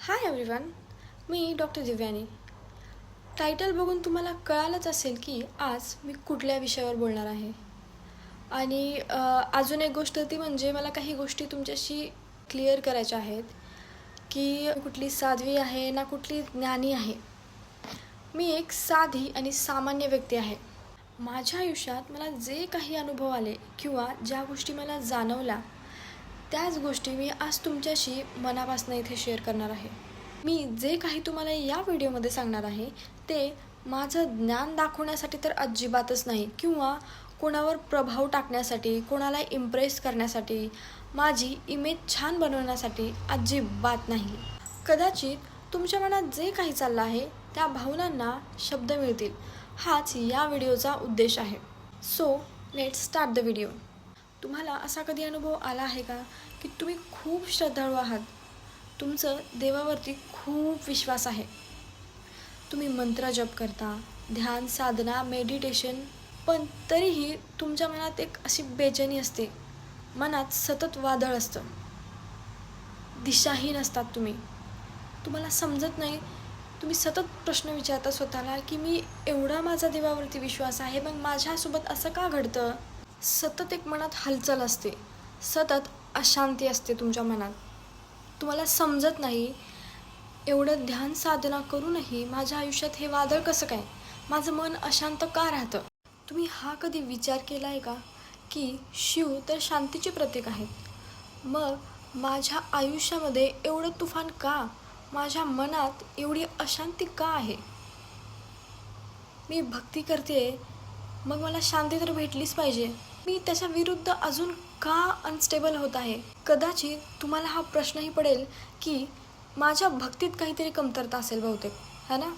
Hi everyone, मी doctor दिव्यानी. Title बघून तुम्हाला कळालंच असेल की आज मी कुठल्या विषयावर बोलणार आहे. आणि अजून एक गोष्ट ती म्हणजे मला काही गोष्टी तुमच्याशी क्लिअर करायच्या आहेत की कुठली साध्वी आहे ना कुठली ज्ञानी आहे. मी एक साधी आणि सामान्य व्यक्ती आहे. माझ्या आयुष्यात मला जे काही अनुभव आले किंवा ज्या गोष्टी मला जाणवल्या त्याच गोष्टी मी आज तुमच्याशी मनापासून इथे शेअर करणार आहे. मी जे काही तुम्हाला या व्हिडिओमध्ये सांगणार आहे ते माझं ज्ञान दाखवण्यासाठी तर अजिबातच नाही किंवा कोणावर प्रभाव टाकण्यासाठी, कोणाला इम्प्रेस करण्यासाठी, माझी इमेज छान बनवण्यासाठी अजिबात नाही. कदाचित तुमच्या मनात जे काही चाललं आहे त्या भावनांना शब्द मिळतील, हाच या व्हिडिओचा उद्देश आहे. So let's start the video. तुम्हाला असा कधी अनुभव आला आहे का की तुम्ही खूप श्रद्धाळू आहात, तुमचं देवावरती खूप विश्वास आहे, तुम्ही मंत्र जप करता, ध्यान साधना मेडिटेशन, पण तरीही तुमच्या मनात एक अशी बेचैनी असते, मनात सतत वादळ असतं, दिशाहीन असतात तुम्हाला समजत नाही. तुम्ही सतत प्रश्न विचारता स्वतःला की मी एवढा माझा देवावरती विश्वास आहे, मग माझ्यासोबत असं का घडतं. सतत एक मनात हालचाल असते, सतत अशांती असते तुमच्या मनात. तुम्हाला समजत नाही एवढं ध्यान साधना करूनही माझ्या आयुष्यात हे वादळ कसं काय, माझं मन अशांत का राहतं. तुम्ही हा कधी विचार केला आहे का की शिव तर शांतीचे प्रतीक आहेत, मग माझ्या आयुष्यामध्ये एवढं तुफान का, माझ्या मनात एवढी अशांती का आहे. मी भक्ती करते, मग मला शांती तर भेटलीच पाहिजे, मी त्याच्या विरुद्ध अजून का अनस्टेबल होत आहे. कदाचित तुम्हाला हा प्रश्नही पडेल की माझ्या भक्तीत काहीतरी कमतरता असेल बहुतेक, है ना.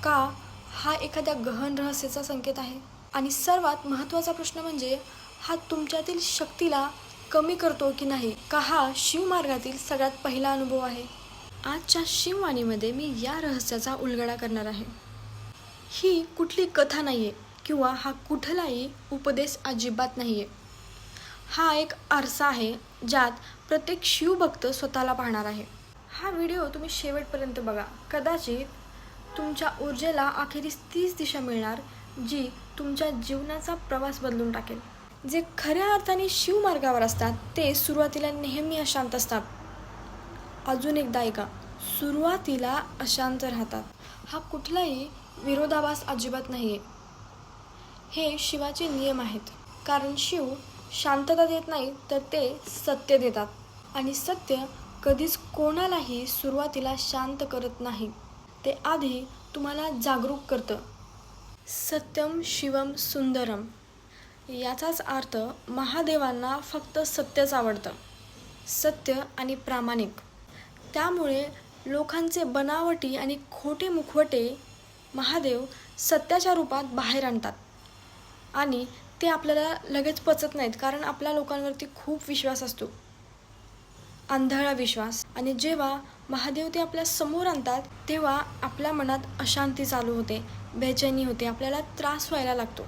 का हा एखाद्या गहन रहस्याचा संकेत आहे. आणि सर्वात महत्त्वाचा प्रश्न म्हणजे हा तुमच्यातील शक्तीला कमी करतो की नाही, का हा शिवमार्गातील सगळ्यात पहिला अनुभव आहे. आजच्या शिववाणीमध्ये मी या रहस्याचा उलगडा करणार आहे. ही कुठली कथा नाही आहे किंवा हा कुठलाही उपदेश अजिबात नाही आहे. हा एक आरसा आहे ज्यात प्रत्येक शिवभक्त स्वतःला पाहणार आहे. हा व्हिडिओ तुम्ही शेवटपर्यंत बघा, कदाचित तुमच्या ऊर्जेला अखेरीस तीच दिशा मिळणार जी तुमच्या जीवनाचा प्रवास बदलून टाकेल. जे खऱ्या अर्थाने शिवमार्गावर असतात ते सुरुवातीला नेहमी अशांत असतात. अजून एकदा ऐका, सुरुवातीला अशांत राहतात. हा कुठलाही विरोधाभास अजिबात नाही आहे, हे शिवाचे नियम आहेत. कारण शिव शांतता देत नाही तर ते सत्य देतात, आणि सत्य कधीच कोणालाही सुरुवातीला शांत करत नाही, ते आधी तुम्हाला जागरूक करतं. सत्यम शिवम सुंदरम याचाच अर्थ महादेवांना फक्त सत्यच आवडतं, सत्य आणि प्रामाणिक. त्यामुळे लोकांचे बनावटी आणि खोटे मुखवटे महादेव सत्याच्या रूपात बाहेर आणतात. आणि ते आपल्याला लगेच पचत नाहीत, कारण आपल्या लोकांवरती खूप विश्वास असतो, आंधळा विश्वास. आणि जेव्हा महादेव ते आपल्या समोर आणतात तेव्हा आपल्या मनात अशांती चालू होते, बेचैनी होते, आपल्याला त्रास व्हायला लागतो.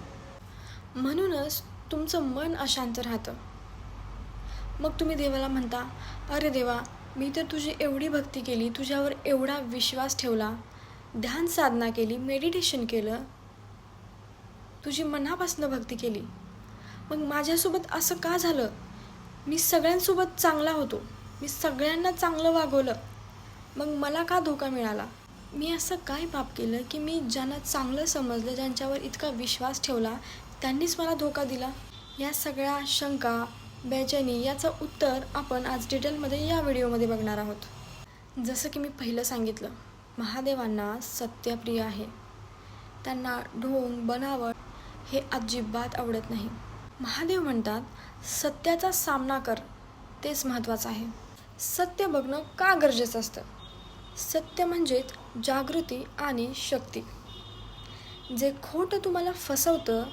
म्हणूनच तुमचं मन अशांत राहतं. मग तुम्ही देवाला म्हणता, अरे देवा, मी तर तुझी एवढी भक्ती केली, तुझ्यावर एवढा विश्वास ठेवला, ध्यान साधना केली, मेडिटेशन केलं, तुझी मनापासून भक्ती केली, मग माझ्यासोबत असं का झालं. मी सगळ्यांसोबत चांगला होतो, मी सगळ्यांना चांगलं वागवलं, मग मला का धोका मिळाला. मी असं काय पाप केलं की मी ज्यांना चांगलं समजलं, ज्यांच्यावर इतका विश्वास ठेवला, त्यांनीच मला धोका दिला. या सगळ्या शंका, बेचैनी याचं उत्तर आपण आज डिटेलमध्ये या व्हिडिओमध्ये बघणार आहोत. जसं की मी पहिलं सांगितलं, महादेवांना सत्यप्रिय आहे. त्यांना ढोंग बनावट हे अजिबात आवडत नाही. महादेव म्हणतात, सत्याचा सामना कर, तेच महत्त्वाचं आहे. सत्य बघणं का गरजेचं असतं. सत्य म्हणजेच जागृती आणि शक्ती. जे खोटं तुम्हाला फसवतं,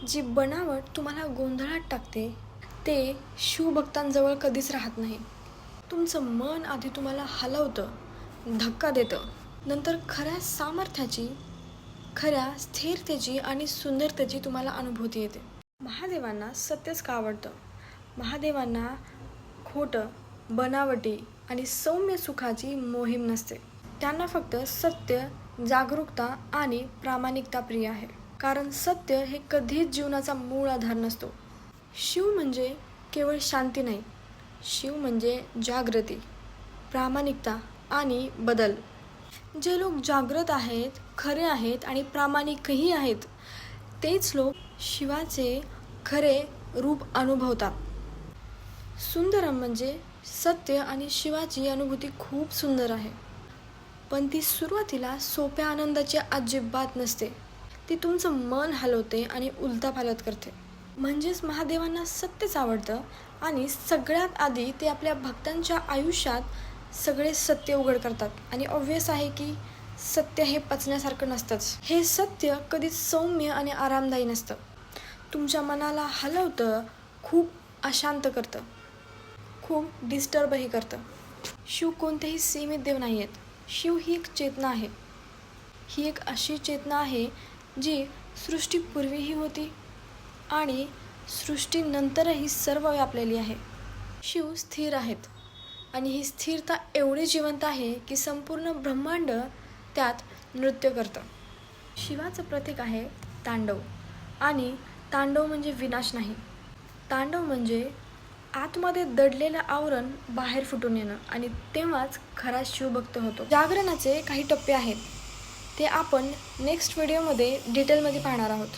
जी बनावट तुम्हाला गोंधळात टाकते, ते शिवभक्तांजवळ कधीच राहत नाही. तुमचं मन आधी तुम्हाला हलवतं, धक्का देतं, नंतर खऱ्या सामर्थ्याची, खऱ्या स्थिरतेची आणि सुंदरतेची तुम्हाला अनुभूती येते. महादेवांना सत्यच का आवडतं. महादेवांना खोटं, बनावटी आणि सौम्य सुखाची मोहीम नसते. त्यांना फक्त सत्य, जागरूकता आणि प्रामाणिकता प्रिय आहे. कारण सत्य हे कधीच जीवनाचा मूळ आधार नसतो. शिव म्हणजे केवळ शांती नाही, शिव म्हणजे जागृती, प्रामाणिकता आणि बदल. जे लोक जागृत आहेत, खरे आहेत आणि प्रामाणिकही आहेत, तेच लोक शिवाचे खरे रूप अनुभवतात. सुंदरम म्हणजे सत्य आणि शिवाची अनुभूती खूप सुंदर आहे, पण ती सुरुवातीला सोप्या आनंदाची अजिबात नसते. ती तुमचं मन हलवते आणि उलथापालथ करते. म्हणजेच महादेवांना सत्यच आवडतं आणि सगळ्यात आधी ते आपल्या भक्तांच्या आयुष्यात सगळे सत्य उघड करतात. आणि ऑब्व्हियस आहे की सत्य हे पचण्यासारखं नसतंच. हे सत्य कधीच सौम्य आणि आरामदायी नसतं. तुमच्या मनाला हलवतं, खूप अशांत करतं, खूप डिस्टर्बही करतं. शिव कोणतेही सीमित देव नाही आहेत. शिव ही एक चेतना आहे. ही एक अशी चेतना आहे जी सृष्टीपूर्वीही होती आणि सृष्टीनंतरही सर्व व्यापलेली आहे. शिव स्थिर आहेत आणि ही स्थिरता एवढी जिवंत आहे की संपूर्ण ब्रह्मांड त्यात नृत्य करतं. शिवाचं प्रतीक आहे तांडव. आणि तांडव म्हणजे विनाश नाही. तांडव म्हणजे आतमध्ये दडलेलं आवरण बाहेर फुटून येणं आणि तेव्हाच खरा शिवभक्त होतो. जागरणाचे काही टप्पे आहेत, ते आपण नेक्स्ट व्हिडिओमध्ये डिटेलमध्ये पाहणार आहोत.